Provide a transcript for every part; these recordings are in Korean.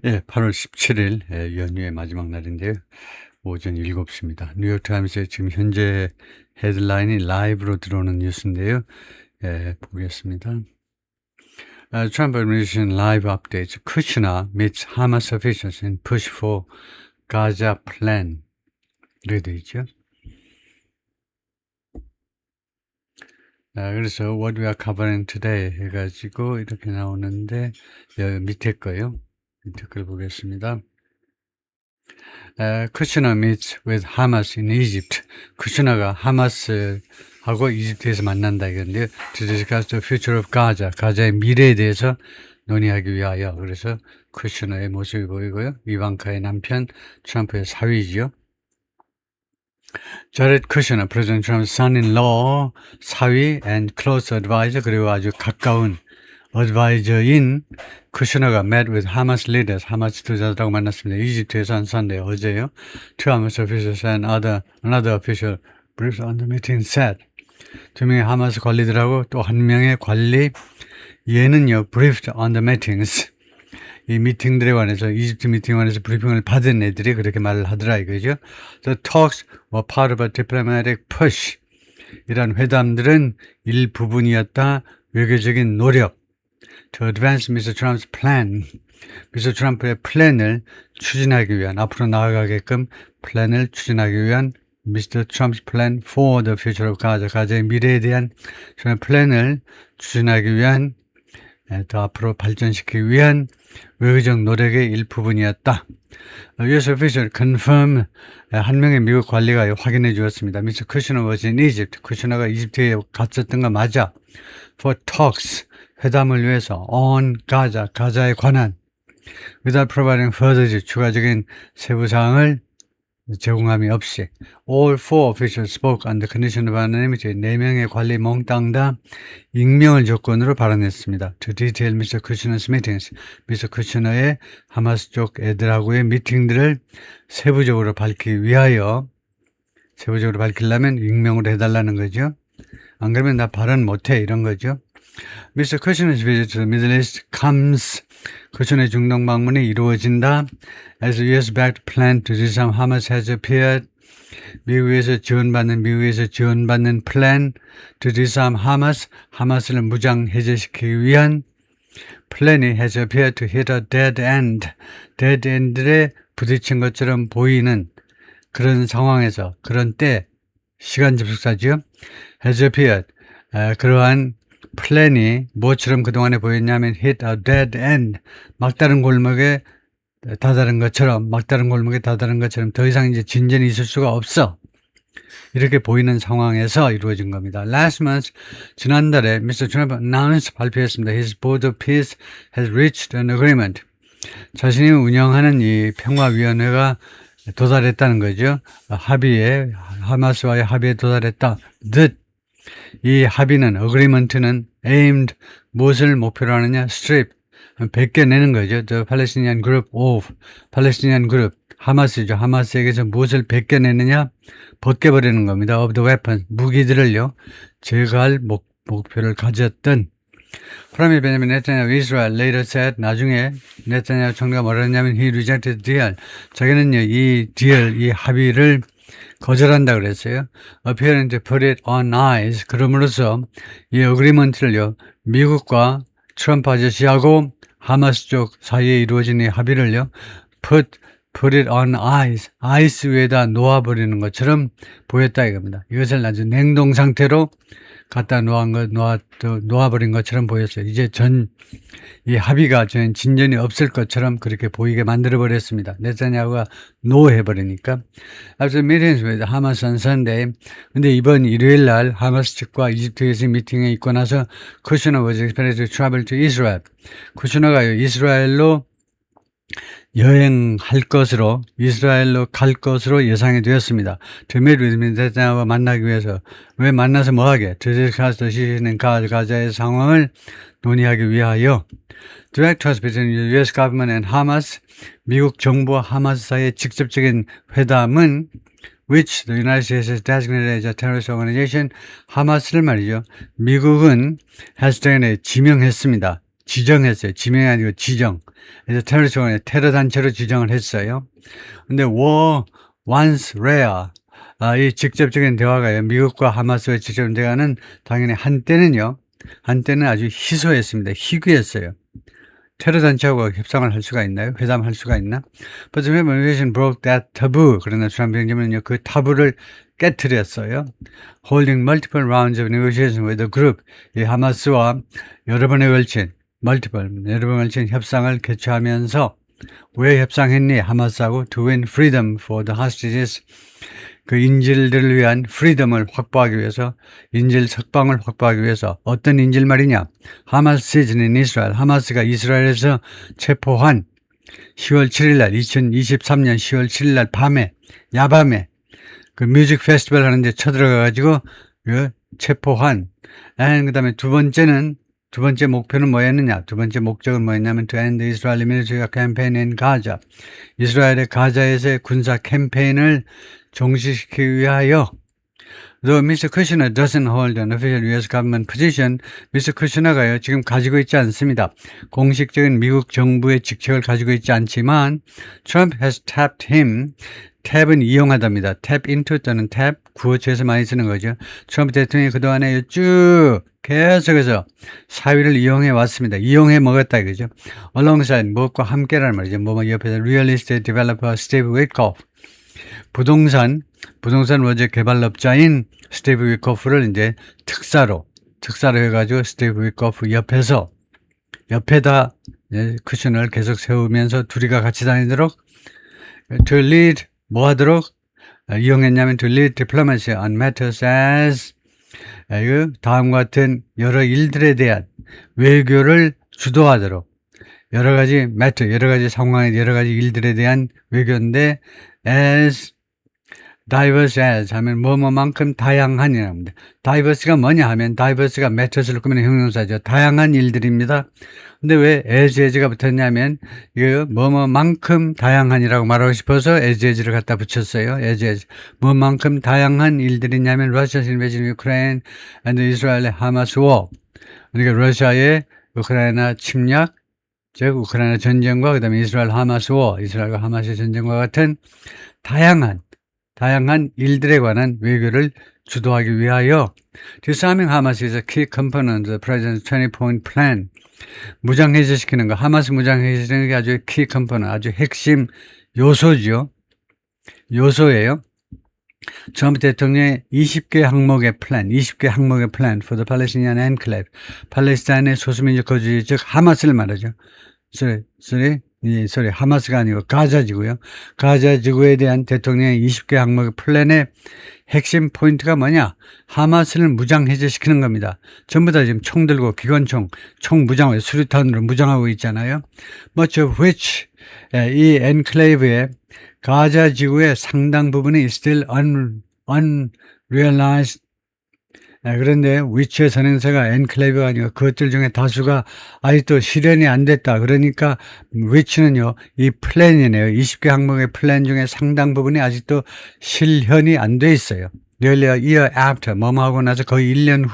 예, 8월 17일 연휴의 마지막 날인데요. 오전 7시입니다. 뉴욕타임스의 지금 현재 헤드라인이 라이브로 들어오는 뉴스인데요. 보겠습니다. Trump administration live updates. Kushner meets Hamas officials in push for Gaza plan. 이렇게 되어 있죠. 그래서 what we are covering today 해가지고 이렇게 나오는데 밑에 거요. 밑에 걸 보겠습니다. 쿠시너 meets with Hamas in Egypt. 쿠시너가 하마스하고 이집트에서 만난다 이건데요. To discuss the future of Gaza. 가자의 미래에 대해서 논의하기 위하여. 그래서 쿠시너의 모습이 보이고요. 이방카의 남편, 트럼프의 사위지요. 자렛 쿠시너, 프레지던트 트럼프 son-in-law, 사위 and close advisor, 그리고 아주 가까운 어드바이저인 쿠시너가 met with Hamas leaders, 하마스 투자자들하고 만났습니다. 이집트에서 한 Sunday, 어제요. Two Hamas officials and another official briefed on the meeting said. 두 명의 하마스 관리들하고 또 한 명의 관리, 얘는요, briefed on the meetings. 이 미팅들에 관해서, 이집트 미팅에 관해서 브리핑을 받은 애들이 그렇게 말을 하더라 이거죠. The talks were part of a diplomatic push. 이런 회담들은 일부분이었다. 외교적인 노력. To advance Mr. Trump's plan. Mr. Trump의 플랜을 추진하기 위한, 앞으로 나아가게끔 플랜을 추진하기 위한 Mr. Trump's plan for the future of Gaza. 가자의 미래에 대한 저의 플랜을 추진하기 위한, 더 앞으로 발전시키기 위한 외교적 노력의 일부분이었다. U.S. official confirm, 한 명의 미국 관리가 확인해 주었습니다. Mr. Kushner was in Egypt. 쿠시너가 이집트에 갔었던 거 맞아. For talks. 회담을 위해서 on Gaza, 가자에 관한 without providing further 추가적인 세부사항을 제공함이 없이 all four officials spoke on the condition of anonymity. 4명의 관리 몽땅 다 익명을 조건으로 발언했습니다. To detail Mr. Kushner's meetings. Mr. Kushner의 하마스 쪽 애들하고의 미팅들을 세부적으로 밝히기 위하여 세부적으로 밝히려면 익명으로 해달라는 거죠. 안 그러면 나 발언 못해 이런 거죠. Mr. Kushner's visit to the Middle East comes. 쿠시너의 중동 방문이 이루어진다. As the U.S.-backed plan to disarm Hamas has appeared. 미국에서 지원받는 플랜 to disarm Hamas, 하마스를 무장 해제시키기 위한 플랜이 has appeared to hit a dead end. dead end에 부딪힌 것처럼 보이는 그런 상황에서, 그런 때, 시간 접속사죠. has appeared. 그러한 플랜이 뭐처럼 그동안에 보였냐면 hit a dead end. 막다른 골목에 다다른 것처럼 더 이상 이제 진전이 있을 수가 없어. 이렇게 보이는 상황에서 이루어진 겁니다. Last month, 지난달에 Mr. Trump announced, 발표했습니다. His board of peace has reached an agreement. 자신이 운영하는 이 평화위원회가 도달했다는 거죠. 하마스와의 합의에 도달했다. 이 합의는, agreement는 aimed, 무엇을 목표로 하느냐? strip, 벗겨내는 거죠. The Palestinian group of, 팔레스티니안 그룹, 하마스죠. 하마스에게서 무엇을 벗겨내느냐? 벗겨버리는 겁니다. of the weapons, 무기들을요. 제거할 목표를 가졌던 프라임 베냐민 네타냐후 Israel later said, 나중에 네타냐후 총리가 뭐라 했냐면 he rejected the deal. 자기는요, 이 합의를 거절한다 그랬어요. Appearing to put it on ice. 그럼으로써 이 어그리먼트를요, 미국과 트럼프 아저씨하고 하마스 쪽 사이에 이루어진 이 합의를요, put it on ice. 아이스 위에다 놓아버리는 것처럼 보였다 이겁니다. 이것을 아주 냉동 상태로 갖다 놓아버린 것처럼 보였어요. 이제 이 합의가 전 진전이 없을 것처럼 그렇게 보이게 만들어버렸습니다. 네타냐후가 노해버리니까. After meetings with Hamas on Sunday, 근데 이번 일요일 날 하마스 측과 이집트에서 미팅에 있고 나서 쿠시너 was expected to travel to Israel. 쿠시너가 이스라엘로 이스라엘로 갈 것으로 예상이 되었습니다. To meet with 네타냐후와 만나기 위해서. 왜 만나서 뭐하게? To discuss the situation in 가자의 상황을 논의하기 위하여. Direct between the U.S. government and Hamas, 미국 정부와 하마스 사이의 직접적인 회담은 which the United States has designated as a terrorist organization, 하마스를 말이죠. 미국은 has 지명했습니다. 지정했어요. 지명이 아니고 지정. 그래서 테러 단체로 지정을 했어요. 근데 war once rare. 이 직접적인 대화가요. 미국과 하마스의 직접적인 대화는 당연히 한때는 아주 희소했습니다. 희귀했어요. 테러 단체하고 협상을 할 수가 있나요? 회담할 수가 있나? But the administration broke that taboo. 그러나 트럼프 행정부는요, 그 타부를 깨뜨렸어요. Holding multiple rounds of negotiation with the group. 이 하마스와 여러 번에 걸친 협상을 개최하면서 왜 협상했니? 하마스하고 to win freedom for the hostages. 그 인질들을 위한 freedom을 확보하기 위해서, 인질 석방을 확보하기 위해서. 어떤 인질 말이냐? 하마스 시즌인 이스라엘. 하마스가 이스라엘에서 체포한 10월 7일 날, 2023년 10월 7일 날 밤에, 야밤에 그 뮤직 페스티벌 하는데 쳐들어가가지고 그 체포한. 그 다음에 두 번째 목표는 뭐였느냐? 두 번째 목적은 뭐였냐면 to end the Israeli military campaign in Gaza. 이스라엘의 가자에서의 군사 캠페인을 종식시키기 위하여. Though Mr. Kushner doesn't hold an official U.S. government position, Mr. Kushner가요, 지금 가지고 있지 않습니다. 공식적인 미국 정부의 직책을 가지고 있지 않지만, Trump has tapped him. 탭은 이용하답니다. tap into 또는 tap, 구어체에서 많이 쓰는 거죠. 트럼프 대통령이 그동안에 쭉 계속해서 사위를 이용해 왔습니다. 이용해 먹었다 이거죠. alongside, 무엇과 함께라는 말이죠. 옆에서 real estate developer Steve Witkoff. 부동산 원조 개발업자인 스티브 위코프를 이제 특사로 해가지고 스티브 위코프 옆에다 쿠션을 계속 세우면서 둘이가 같이 다니도록 to lead 뭐 하도록 이용했냐면 to lead diplomacy on matters as 다음과 같은 여러 일들에 대한 외교를 주도하도록 여러 가지 상황에 여러 가지 일들에 대한 외교인데 as diverse as 하면 뭐뭐만큼 다양한이라고 합니다. diverse가 뭐냐 하면 diverse가 matters를 꾸미는 형용사죠. 다양한 일들입니다. 근데 왜 as가 붙었냐면 이거 뭐뭐만큼 다양한이라고 말하고 싶어서 as를 갖다 붙였어요. as 뭐만큼 다양한 일들이냐면 Russia's invasion of Ukraine and Israel의 Hamas war. 그러니까 러시아의 우크라이나 침략, 즉 우크라이나 전쟁과 그다음에 이스라엘 하마스 워, 이스라엘과 하마스의 전쟁과 같은 다양한 일들에 관한 외교를 주도하기 위하여 disarming Hamas is a key component of the President's 20-point plan. 무장 해제시키는 거, 하마스 무장 해제시키는 게 아주 key component, 아주 핵심 요소예요. 트럼프 대통령의 20개 항목의 플랜 for the Palestinian enclave. 팔레스타인의 소수민족 거주지, 즉 하마스를 말하죠. 하마스가 아니고 가자지구요. 가자지구에 대한 대통령의 20개 항목의 플랜의 핵심 포인트가 뭐냐? 하마스를 무장 해제시키는 겁니다. 전부 다 지금 총 들고 기관총, 총 무장하고 수류탄으로 무장하고 있잖아요. Much of which 이 엔클레이브의 가자 지구의 상당 부분이 still unrealized. 그런데 위치의 선행사가 엔클레이브가 아니고 그것들 중에 다수가 아직도 실현이 안 됐다. 그러니까 위치는요, 이 플랜이네요. 20개 항목의 플랜 중에 상당 부분이 아직도 실현이 안 돼 있어요. Nearly a year after, 뭐하고 나서 거의 1년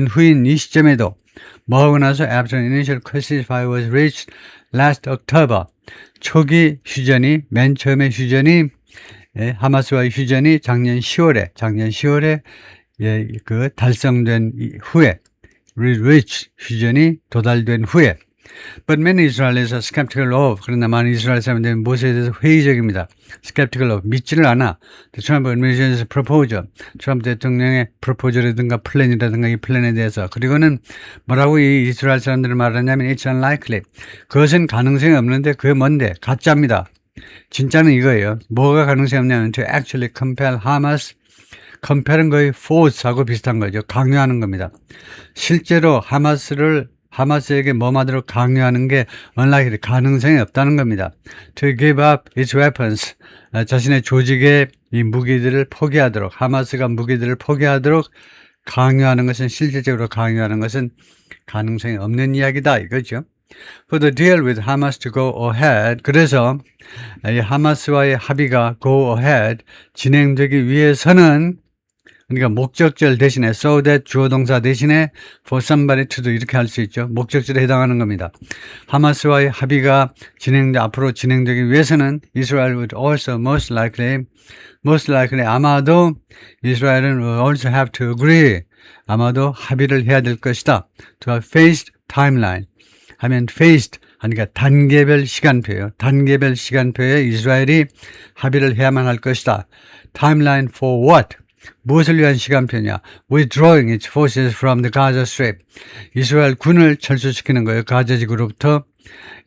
후인 이 시점에도 뭐하고 나서 after initial ceasefire was reached last October. 맨 처음에 휴전이, 하마스와의 휴전이 작년 10월에 달성된 후에, 휴전이 도달된 후에. But many Israelis are skeptical of. 그러나 많은 이스라엘 사람들은 무엇에 대해서 회의적입니다. skeptical of. 믿지를 않아. The Trump administration's proposal. 트럼프 대통령의 프로포저라든가 플랜이라든가 이 플랜에 대해서. 그리고는 뭐라고 이 이스라엘 사람들을 말하냐면 it's unlikely. 그것은 가능성이 없는데 그게 뭔데? 가짜입니다. 진짜는 이거예요. 뭐가 가능성이 없냐면 to actually compel Hamas. compare은 거의 force하고 비슷한 거죠. 강요하는 겁니다. 실제로 하마스에게 뭐하도록 강요하는 게 unlikely, 가능성이 없다는 겁니다. To give up its weapons, 자신의 조직의 이 무기들을 포기하도록, 하마스가 무기들을 포기하도록 강요하는 것은, 실질적으로 강요하는 것은 가능성이 없는 이야기다 이거죠. For the deal with Hamas to go ahead, 그래서 이 하마스와의 합의가 go ahead, 진행되기 위해서는 그러니까 목적절 대신에 so that 주어 동사 대신에 for somebody to도 이렇게 할 수 있죠. 목적절에 해당하는 겁니다. 하마스와의 합의가 앞으로 진행되기 위해서는 Israel would also most likely 아마도 이스라엘은 will also have to agree. 아마도 합의를 해야 될 것이다. to a phased timeline. 하면 phased 하니까 단계별 시간표예요. 단계별 시간표에 이스라엘이 합의를 해야만 할 것이다. Timeline for what? 무엇을 위한 시간표냐? Withdrawing its forces from the Gaza Strip. 이스라엘 군을 철수시키는 거예요. 가자지구로부터.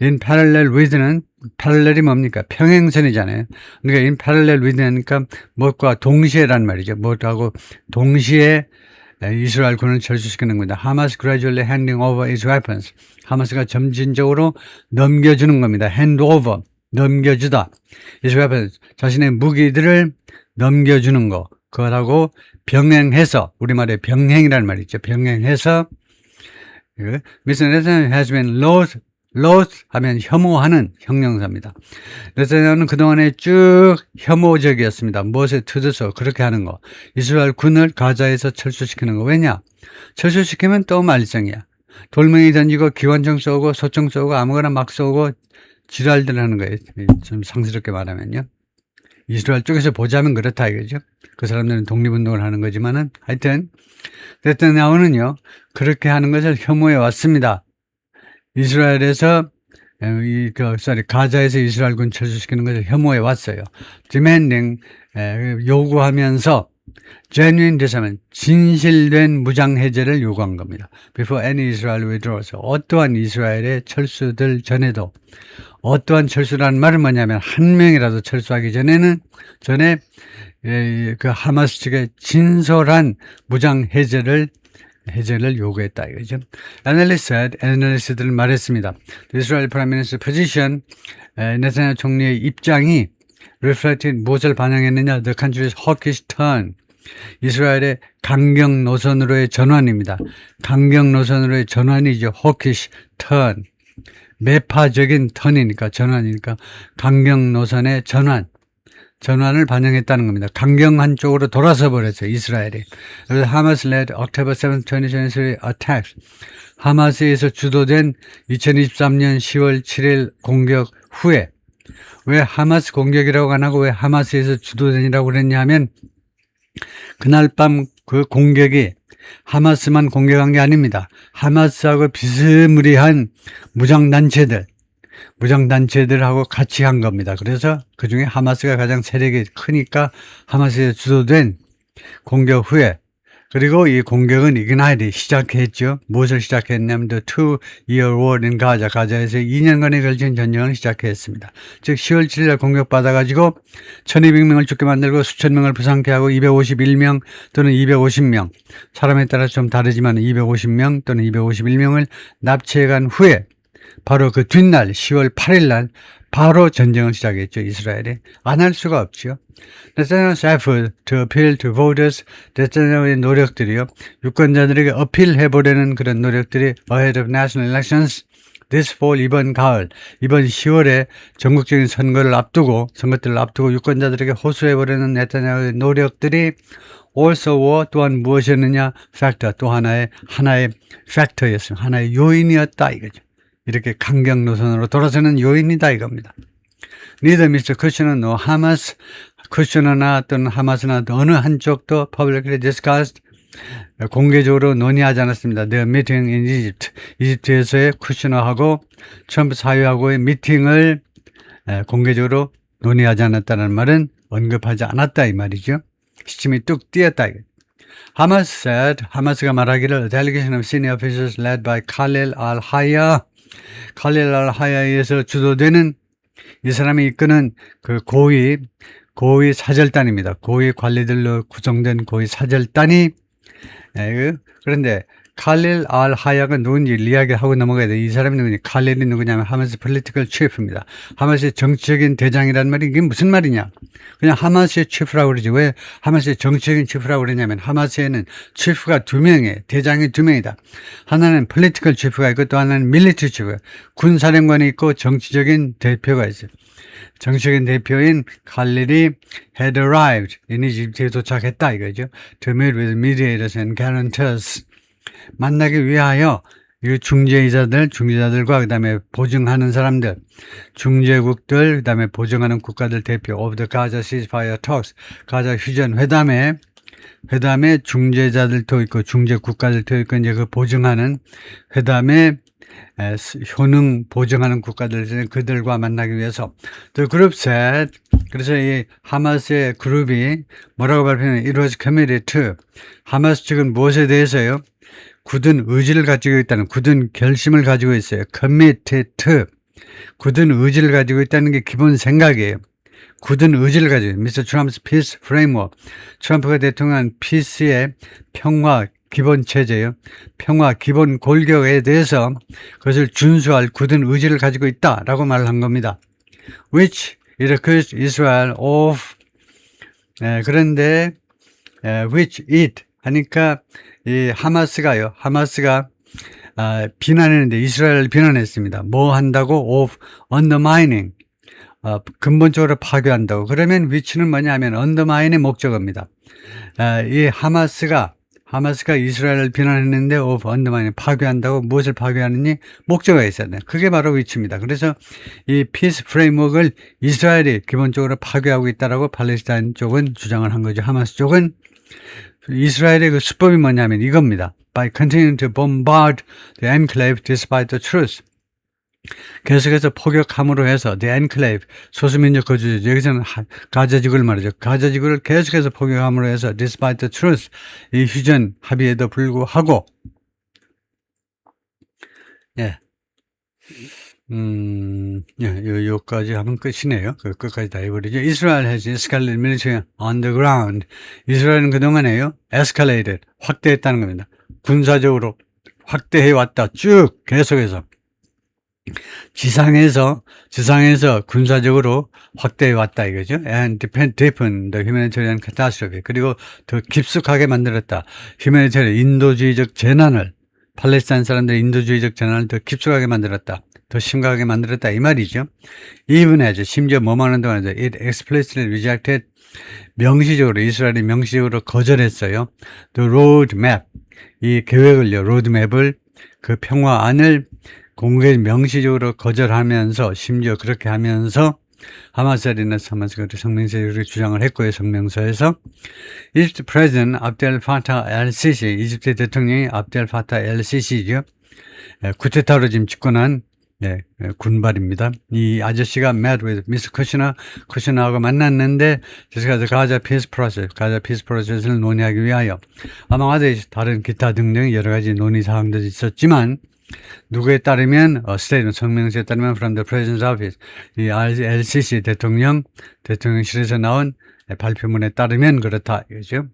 In parallel with는 parallel이 뭡니까? 평행선이잖아요. 그러니까 in parallel with니까 무엇과 동시에란 말이죠. 무엇하고 동시에 이스라엘 군을 철수시키는 겁니다. 하마스 gradually handing over its weapons. 하마스가 점진적으로 넘겨주는 겁니다. hand over, 넘겨주다. its weapons, 자신의 무기들을 넘겨주는 거. 그거하고 병행해서, 우리말에 병행이라는 말이죠. 병행해서 Mr. Netanyahu has been loath 하면 혐오하는 형용사입니다. 네타냐후는 그동안에 쭉 혐오적이었습니다. 무엇에 투드서 그렇게 하는 거. 이스라엘 군을 가자에서 철수시키는 거. 왜냐? 철수시키면 또 말썽이야. 돌멩이 던지고 기관총 쏘고 소총 쏘고 아무거나 막 쏘고 지랄들 하는 거예요. 좀 상스럽게 말하면요. 이스라엘 쪽에서 보자면 그렇다 이거죠. 그 사람들은 독립운동을 하는 거지만은 하여튼 네타냐후는요 그렇게 하는 것을 혐오해 왔습니다. 이스라엘에서 가자에서 이스라엘군 철수시키는 것을 혐오해 왔어요. demanding 요구하면서 genuine disarmament 진실된 무장 해제를 요구한 겁니다. Before any Israel withdraws 어떠한 이스라엘의 철수들 전에도 어떠한 철수라는 말은 뭐냐면 한 명이라도 철수하기 전에 그 하마스 측의 진솔한 무장 해제를 요구했다 이거죠. 애널리스트들은 말했습니다. 이스라엘 프라임 미니스터 포지션 네타냐후 총리의 입장이 reflected 무엇을 반영했느냐? The country's hawkish turn. 이스라엘의 강경 노선으로의 전환입니다. 강경 노선으로의 전환이죠. hawkish turn. 매파적인 턴이니까 전환이니까 강경 노선의 전환을 반영했다는 겁니다. 강경한 쪽으로 돌아서 버렸어요. 이스라엘이. 그래서 하마스 led October 7, 2023 attacks. 하마스에서 주도된 2023년 10월 7일 공격 후에 왜 하마스 공격이라고 안 하고 왜 하마스에서 주도된이라고 그랬냐 하면 그날 밤 그 공격이 하마스만 공격한 게 아닙니다. 하마스하고 비스무리한 무장단체들하고 같이 한 겁니다. 그래서 그 중에 하마스가 가장 세력이 크니까 하마스에 주도된 공격 후에 그리고 이 공격은 이그나이트 시작했죠. 무엇을 시작했냐면 The 2-year war in Gaza. 가자에서 2년간에 걸친 전쟁을 시작했습니다. 즉 10월 7일 공격받아가지고 1200명을 죽게 만들고 수천 명을 부상케 하고 251명 또는 250명 사람에 따라 좀 다르지만 250명 또는 251명을 납치해간 후에 바로 그 뒷날 10월 8일 날 바로 전쟁을 시작했죠. 이스라엘이. 안 할 수가 없죠. 네타냐후's effort to appeal to voters, 네타냐후의 노력들이요. 유권자들에게 어필해보려는 그런 노력들이 ahead of national elections, this fall, 이번 가을, 이번 10월에 전국적인 선거들을 앞두고 유권자들에게 호소해보려는 네타냐후의 노력들이 also war, 또한 무엇이었느냐? factor, 또 하나의 factor였습니다. 하나의 요인이었다 이거죠. 이렇게 강경 노선으로 돌아서는 요인이다 이겁니다. Neither Mr. Kushner nor Hamas, 쿠셔너나 또는 하마스나 어느 한쪽도 publicly discussed, 공개적으로 논의하지 않았습니다. The meeting in Egypt, 이집트에서의 쿠셔너하고 트럼프 사회하고의 미팅을 공개적으로 논의하지 않았다는 말은 언급하지 않았다 이 말이죠. 시침이 뚝 띄었다 이거. 하마스가 말하기를 A delegation of senior officials led by 칼릴 알하야에서 주도되는 이 사람이 이끄는 그 고위 사절단입니다. 고위 관리들로 구성된 고위 사절단이 그런데 칼릴 알 하야가 누군지 이야기하고 넘어가야 돼. 이 사람이 누구냐? 칼릴이 누구냐면 하마스 폴리티컬 치프입니다. 하마스의 정치적인 대장이라는 말이 이게 무슨 말이냐? 그냥 하마스의 치프라고 그러지. 왜 하마스의 정치적인 치프라고 그러냐면 하마스에는 치프가 2명이에요. 대장이 2명이다. 하나는 폴리티컬 치프가 있고 또 하나는 밀리터리 치프가 군사령관이 있고 정치적인 대표가 있어요. 정치적인 대표인 칼릴이 had arrived in Egypt에 도착했다 이거죠. To meet with mediators and guarantors. 만나기 위하여 이 중재자들과 그다음에 보증하는 사람들, 중재국들, 그다음에 보증하는 국가들 대표 of the Gaza ceasefire talks, 가자 휴전 회담에 중재자들도 있고 중재 국가들도 있고 이제 그 보증하는 회담에 효능 보증하는 국가들 그들과 만나기 위해서 The group said 그래서 이 하마스의 그룹이 뭐라고 발표하냐면 It was committed to 하마스 측은 무엇에 대해서요? 굳은 의지를 가지고 있다는 굳은 결심을 가지고 있어요. committed to 굳은 의지를 가지고 있다는 게 기본 생각이에요. 굳은 의지를 가지고 Mr. Trump's peace framework 트럼프가 대통령한 피스의 평화 기본 체제요. 평화 기본 골격에 대해서 그것을 준수할 굳은 의지를 가지고 있다라고 말을 한 겁니다. Which it accused Israel of 그런데 which it 하니까 이 하마스가 비난했는데 이스라엘을 비난했습니다. 뭐 한다고? of undermining 근본적으로 파괴한다고. 그러면 which는 뭐냐면 undermine의 목적어입니다. 이 하마스가 이스라엘을 비난했는데 of undermining 파괴한다고 무엇을 파괴하느니 목적어가 있어야 돼요. 그게 바로 which입니다. 그래서 이 peace framework을 이스라엘이 기본적으로 파괴하고 있다라고 팔레스타인 쪽은 주장을 한 거죠. 하마스 쪽은 이스라엘의 그 수법이 뭐냐면 이겁니다. By continuing to bombard the enclave despite the truth. 계속해서 포격함으로 해서 the enclave 소수민족 거주지 여기서는 가자지구를 말이죠. 가자지구를 계속해서 포격함으로 해서 despite the truth 이 휴전 합의에도 불구하고 요까지 하면 끝이네요. 그 끝까지 다 해버리죠. Israel has escalated military on the ground. 이스라엘은 그동안에요. escalated 확대했다는 겁니다. 군사적으로 확대해왔다. 쭉 계속해서. 지상에서 군사적으로 확대해 왔다 이거죠. And deepen the humanitarian catastrophe. 그리고 더 깊숙하게 만들었다. humanitarian 인도주의적 재난을 팔레스타인 사람들의 인도주의적 재난을 더 깊숙하게 만들었다. 더 심각하게 만들었다 이 말이죠. Even as 심지어 뭐만 하는 동안에도 it explicitly rejected 명시적으로 이스라엘이 명시적으로 거절했어요. The roadmap 이 계획을요. 로드맵을 그 평화안을 공개 명시적으로 거절하면서 심지어 그렇게 하면서 하마스리나 하마스가 성명서를 주장을 했고요. 성명서에서 이집트 프레지던트 압델 파타 el-시시 이집트 대통령이 압델 파타 el-시시죠. 쿠데타로 지금 집권한 군발입니다. 이 아저씨가 met with Mr. 쿠시너하고 만났는데 그래서 가자 피스 프로세스를 논의하기 위하여 아마 다른 기타 등등 여러 가지 논의 사항들이 있었지만 누구에 따르면 스테이트 성명서에 따르면 from the President's Office 이 el-시시 대통령실에서 나온 발표문에 따르면 그렇다 이거죠.